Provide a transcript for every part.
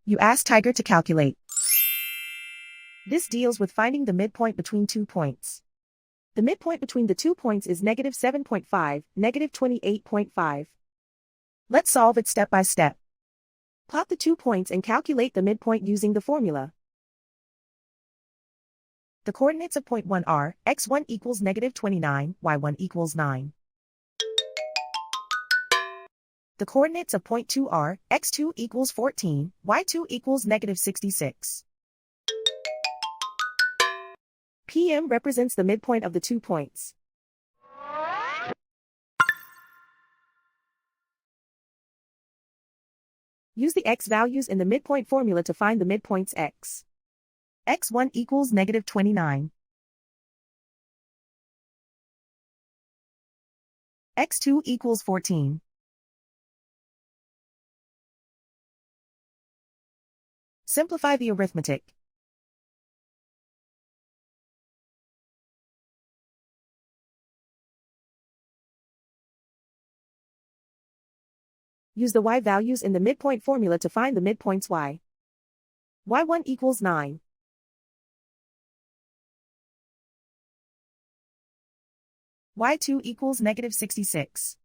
You ask Tiger to calculate. This deals with finding the midpoint between 2 points. The midpoint between the 2 points is -7.5, -28.5. Let's solve it step by step. Plot the 2 points and calculate the midpoint using the formula. The coordinates of point 1 are, x1 equals -29, y1 equals 9. The coordinates of point 2 are, x2 equals 14, y2 equals -66. PM represents the midpoint of the 2 points. Use the x values in the midpoint formula to find the midpoints x. x1 equals -29. x2 equals 14. Simplify the arithmetic. Use the y values in the midpoint formula to find the midpoints y. y1 equals 9. y2 equals -66.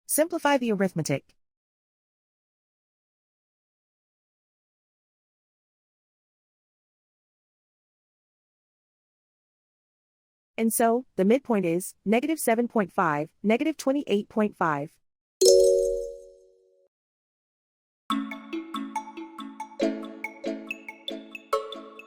Simplify the arithmetic. And so, the midpoint is -7.5, -28.5.